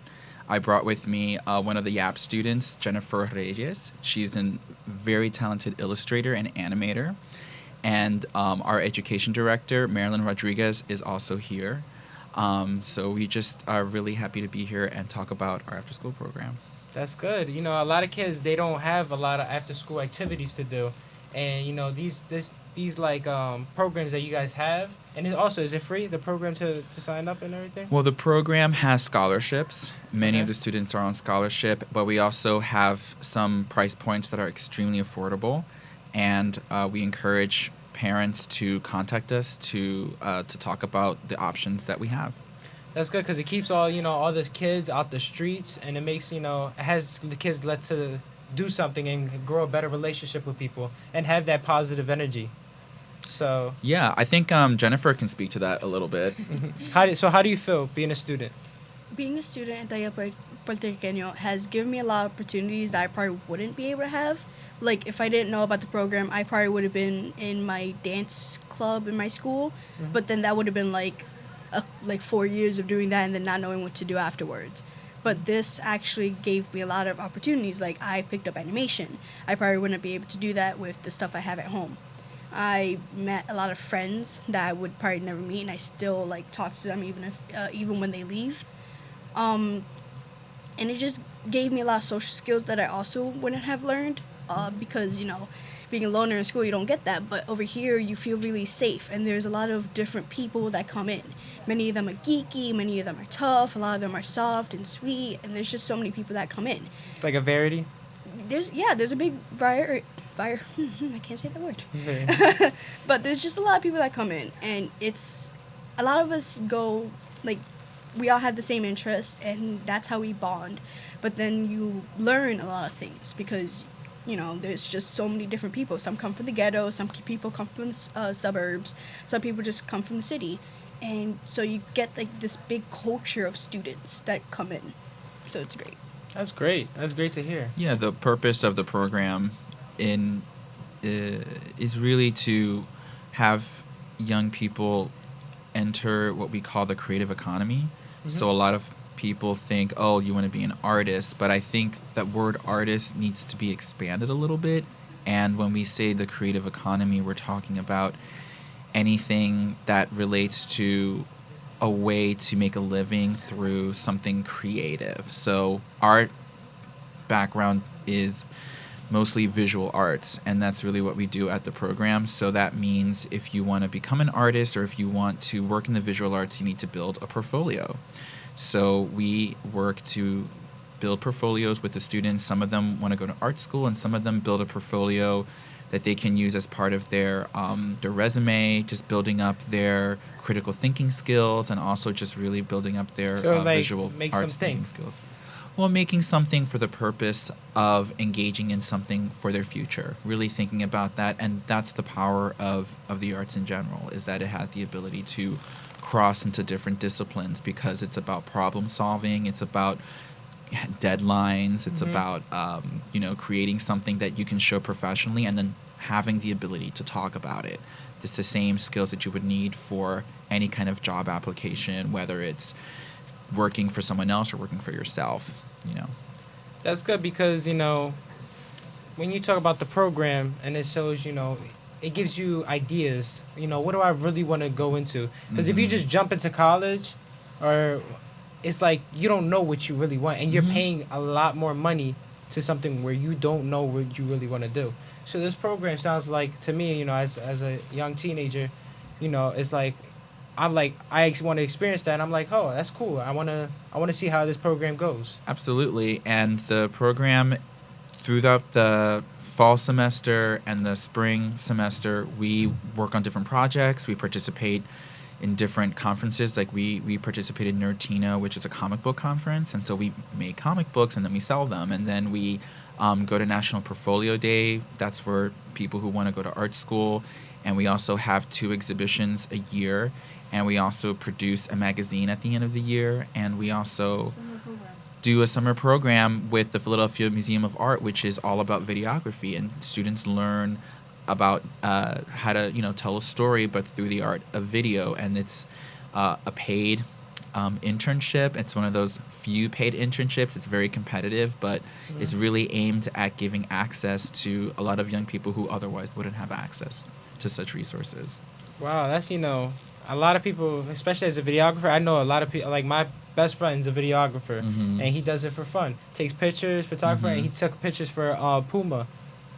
I brought with me one of the YAP students, Jennifer Reyes. She's a very talented illustrator and animator. And our education director, Marilyn Rodriguez, is also here. So we just are really happy to be here and talk about our after-school program. That's good. You know, a lot of kids, they don't have a lot of after-school activities to do. And, you know, these programs that you guys have, and is it free, the program to sign up and everything? Well, the program has scholarships. Many of the students are on scholarship, but we also have some price points that are extremely affordable. And we encourage parents to contact us to talk about the options that we have. That's good because it keeps all the kids out the streets, and it makes, it has the kids let to do something and grow a better relationship with people and have that positive energy. So yeah, I think Jennifer can speak to that a little bit. How do you feel being a student? Being a student at Taller Puertorriqueño has given me a lot of opportunities that I probably wouldn't be able to have. Like, if I didn't know about the program, I probably would have been in my dance club in my school, but then that would have been like 4 years of doing that and then not knowing what to do afterwards. But this actually gave me a lot of opportunities. Like, I picked up animation. I probably wouldn't be able to do that with the stuff I have at home. I met a lot of friends that I would probably never meet, and I still talk to them even when they leave. And it just gave me a lot of social skills that I also wouldn't have learned because, being a loner in school, you don't get that. But over here, you feel really safe, and there's a lot of different people that come in. Many of them are geeky, many of them are tough, a lot of them are soft and sweet, and there's just so many people that come in. Like a variety? There's a big variety. I can't say that word. But there's just a lot of people that come in, and it's a lot of us go, we all have the same interest, and that's how we bond. But then you learn a lot of things because, there's just so many different people. Some come from the ghetto, some people come from suburbs, some people just come from the city. And so you get this big culture of students that come in. So it's great. That's great. That's great to hear. Yeah, the purpose of the program is really to have young people enter what we call the creative economy. Mm-hmm. So a lot of people think, oh, you want to be an artist, but I think that word artist needs to be expanded a little bit. And when we say the creative economy, we're talking about anything that relates to a way to make a living through something creative. So our background is mostly visual arts, and that's really what we do at the program. So that means if you want to become an artist or if you want to work in the visual arts, you need to build a portfolio. So we work to build portfolios with the students. Some of them want to go to art school, and some of them build a portfolio that they can use as part of their resume, just building up their critical thinking skills, and also just really building up their visual arts thinking skills. Well, making something for the purpose of engaging in something for their future, really thinking about that. And that's the power of the arts in general, is that it has the ability to cross into different disciplines because it's about problem solving, it's about deadlines, it's about creating something that you can show professionally and then having the ability to talk about it. It's the same skills that you would need for any kind of job application, whether it's working for someone else or working for yourself, That's good because, when you talk about the program and it shows, it gives you ideas, what do I really want to go into? Because if you just jump into college, or it's like you don't know what you really want, and you're paying a lot more money to something where you don't know what you really want to do. So this program sounds like, to me, as a young teenager, it's like, I want to experience that, and I'm like, oh, that's cool. I want to see how this program goes. Absolutely. And the program, throughout the fall semester and the spring semester, we work on different projects. We participate in different conferences. Like we participated in Nerdtino, which is a comic book conference, and so we make comic books and then we sell them. And then we go to National Portfolio Day. That's for people who want to go to art school. And we also have 2 exhibitions a year. And we also produce a magazine at the end of the year. And we also do a summer program with the Philadelphia Museum of Art, which is all about videography. And students learn about how to, tell a story, but through the art of video. And it's a paid internship. It's one of those few paid internships. It's very competitive, but it's really aimed at giving access to a lot of young people who otherwise wouldn't have access to such resources. Wow, that's, a lot of people, especially as a videographer, I know a lot of people, like my best friend's a videographer, and he does it for fun. Takes pictures, photographer, and he took pictures for Puma.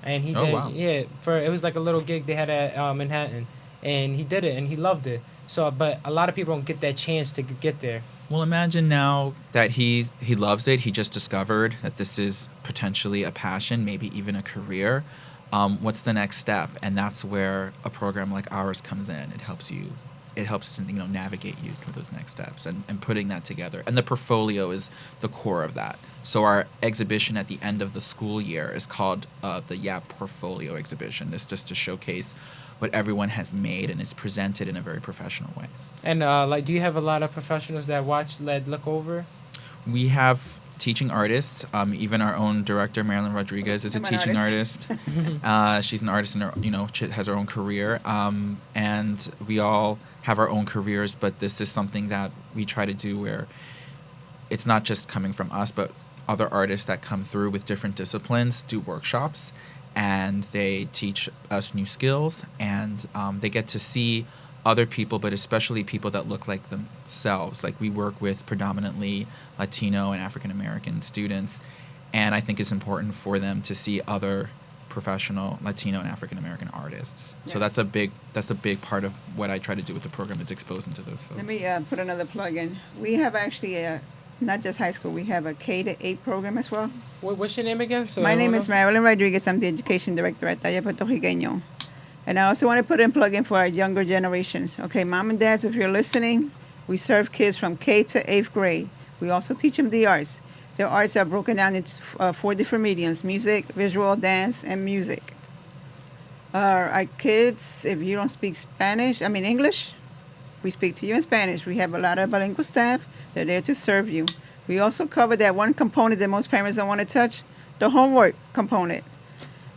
And he did, it was like a little gig they had at Manhattan. And he did it, and he loved it. So, but a lot of people don't get that chance to get there. Well, imagine now that he loves it. He just discovered that this is potentially a passion, maybe even a career. What's the next step? And that's where a program like ours comes in. It helps to navigate you through those next steps and putting that together. And the portfolio is the core of that. So our exhibition at the end of the school year is called the YAP Portfolio Exhibition. This just to showcase what everyone has made, and it's presented in a very professional way. And do you have a lot of professionals that look over? We have teaching artists. Even our own director, Marilyn Rodriguez, is a teaching artist. She's an artist, and has her own career. And we all have our own careers, but this is something that we try to do where it's not just coming from us, but other artists that come through with different disciplines do workshops, and they teach us new skills, and they get to see other people, but especially people that look like themselves. Like we work with predominantly Latino and African American students, and I think it's important for them to see other professional Latino and African American artists. Yes. So that's a big part of what I try to do with the program. It's expose them to those folks. Let me put another plug in. We have actually not just high school, we have a K-8 program as well. What's your name again? My name is Marilyn Rodriguez. I'm the education director at Talla Puertorriqueño. And I also want to put in plug in for our younger generations. Okay, mom and dads, if you're listening, we serve kids from K to 8th grade. We also teach them the arts. The arts are broken down into 4 different mediums: music, visual, dance, and music. Our kids, if you don't speak English, we speak to you in Spanish. We have a lot of bilingual staff. They're there to serve you. We also cover that one component that most parents don't want to touch, the homework component.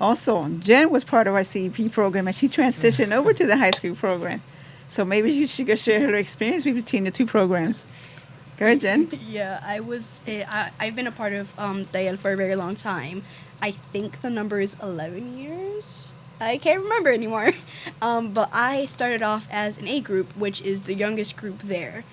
Also, Jen was part of our CEP program, and she transitioned over to the high school program. So maybe she could share her experience between the 2 programs. Go ahead, Jen. Yeah, I've been a part of Talla for a very long time. I think the number is 11 years. I can't remember anymore. But I started off as an A group, which is the youngest group there.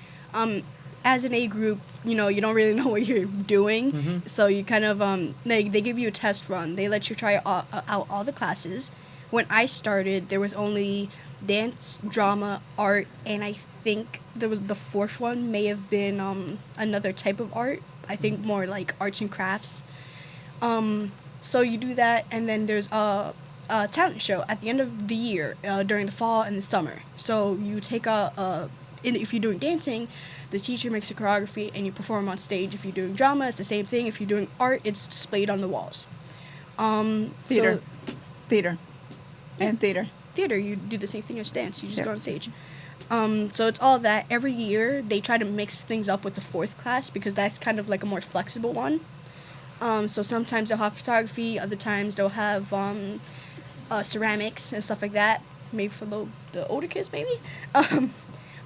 As an A group, you don't really know what you're doing. Mm-hmm. So you kind of, they give you a test run. They let you try out all the classes. When I started, there was only dance, drama, art, and I think there was the 4th one may have been another type of art. I think more like arts and crafts. So you do that, and then there's a talent show at the end of the year during the fall and the summer. So you take if you're doing dancing, the teacher makes a choreography and you perform on stage. If you're doing drama, it's the same thing. If you're doing art, it's displayed on the walls. Theater. Theater, you do the same thing as dance. You just go on stage. So it's all that. Every year they try to mix things up with the fourth class because that's kind of like a more flexible one. So sometimes they'll have photography, other times they'll have ceramics and stuff like that. Maybe for the older kids, maybe.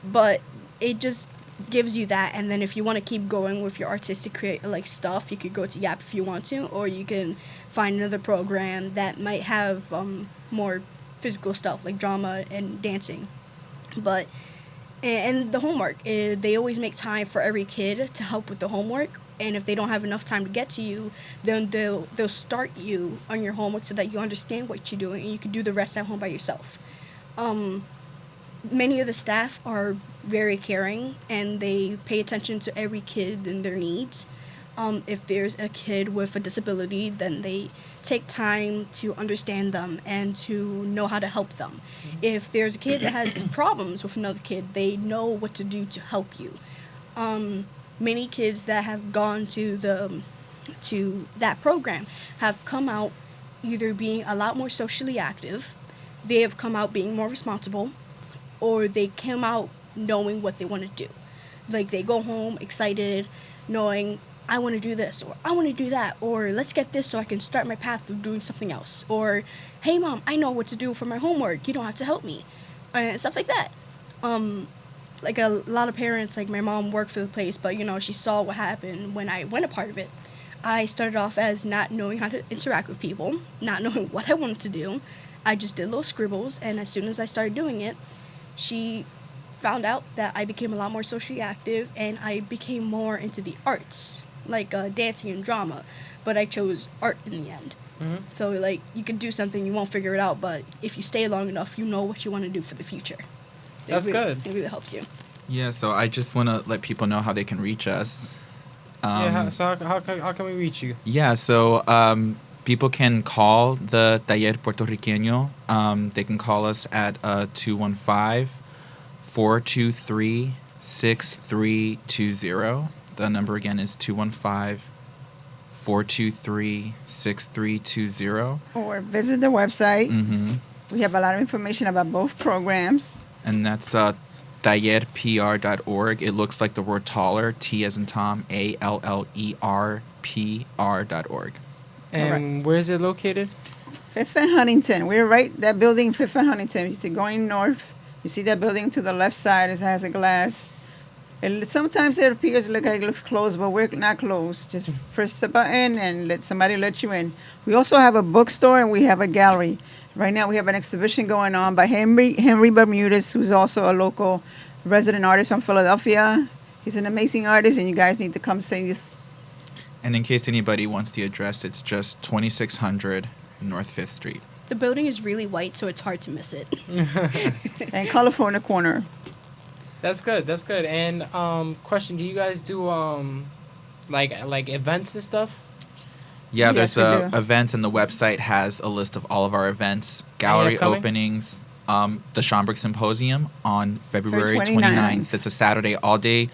But it just gives you that, and then if you want to keep going with your artistic stuff, you could go to YAP if you want to, or you can find another program that might have more physical stuff like drama and dancing. But and the homework, they always make time for every kid to help with the homework, and if they don't have enough time to get to you, then they'll start you on your homework so that you understand what you're doing and you can do the rest at home by yourself. Many of the staff are very caring and they pay attention to every kid and their needs. If there's a kid with a disability, then they take time to understand them and to know how to help them. If there's a kid that has problems with another kid, they know what to do to help you. Many kids that have gone to that program have come out either being a lot more socially active, they have come out being more responsible, or they come out knowing what they want to do. Like they go home excited, knowing I want to do this, or I want to do that, or let's get this so I can start my path of doing something else, or hey mom, I know what to do for my homework, you don't have to help me, and stuff like that. Like a lot of parents, like my mom worked for the place, but she saw what happened when I went a part of it. I started off as not knowing how to interact with people, not knowing what I wanted to do. I just did little scribbles, and as soon as I started doing it, she found out that I became a lot more socially active and I became more into the arts, like dancing and drama, but I chose art in the end. Mm-hmm. So like you can do something, you won't figure it out, but if you stay long enough, you know what you want to do for the future. That's good. It really helps you. Yeah, so I just want to let people know how they can reach us. So how can we reach you? Yeah, so people can call the Taller Puertorriqueño. They can call us at 215-423-6320. The number again is 215-423-6320. Or visit the website. Mm-hmm. We have a lot of information about both programs. And that's tallerpr.org. It looks like the word taller, T as in Tom, ALLERPR.org. And where is it located? 5th and Huntington. We're right, that building, 5th and Huntington. You see going north, you see that building to the left side. It has a glass. Sometimes it appears like it looks closed, but we're not closed. Just press the button and let somebody let you in. We also have a bookstore and we have a gallery. Right now we have an exhibition going on by Henry Bermudez, who's also a local resident artist from Philadelphia. He's an amazing artist, and you guys need to come see this. And in case anybody wants the address, it's just 2600 North 5th Street. The building is really white, so it's hard to miss it. And colorful in the corner. That's good. That's good. And question: do you guys do like events and stuff? Yeah, Yes, there's we do. events, and the website has a list of all of our events, gallery upcoming? openings, the Schomburg Symposium on February 29th. 29th. It's a Saturday all-day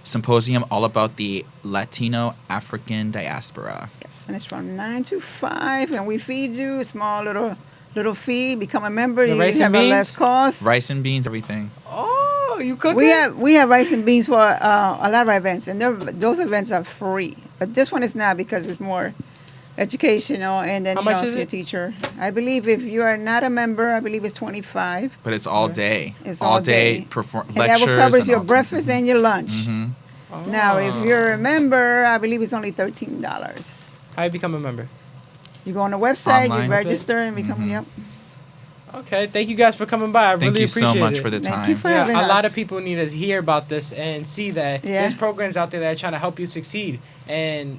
symposium all about the Latino African diaspora. Yes, and it's from 9 to 5, and we feed you a small little fee. Become a member. The You rice and have a beans? less cost. Rice and beans, everything. Oh, you cook We it? have rice and beans for a lot of our events, and those events are free. But this one is not because it's more educational, and then How much if is you're a it? teacher. I believe if you are not a member, I believe it's 25. But it's all day. It's all all day, day. perform And lectures. that will cover and your all- breakfast and your lunch. Mhm. Now, if you're Oh. a member, I believe it's only $13. How do you become a member? You go on the website, Online. you register, and become Mhm. yep. Okay, thank you guys for coming by. I Thank really you appreciate so much it. for the Thank time. you for Yeah, having a us. lot of people need to hear about this and see that Yeah. there's programs out there that are trying to help you succeed. And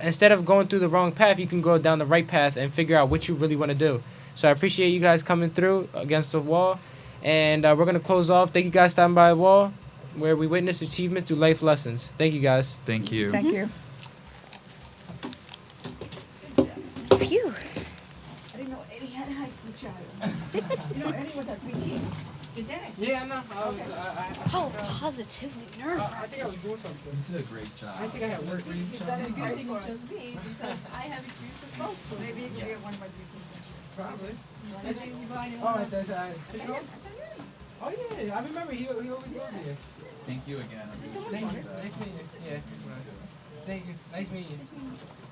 instead of going through the wrong path, you can go down the right path and figure out what you really want to do. So I appreciate you guys coming through Against the Wall. And we're going to close off. Thank you guys stopping by the wall where we witness achievement through life lessons. Thank you guys. Thank you. Thank you. Phew. I didn't know Eddie had a high school child. Eddie was at pre-K. Did that? Yeah, no. How positively nerve. I think I was doing something. You did a great job. I think I had work. You've done as good thing as me because I have experience with both. So maybe you can get one of my 3 Probably. Oh, Oh, it's signal? Oh yeah, I remember he always goes here. Thank you again. Thank you. Nice meeting you. Yeah. Thank you. Nice meeting you.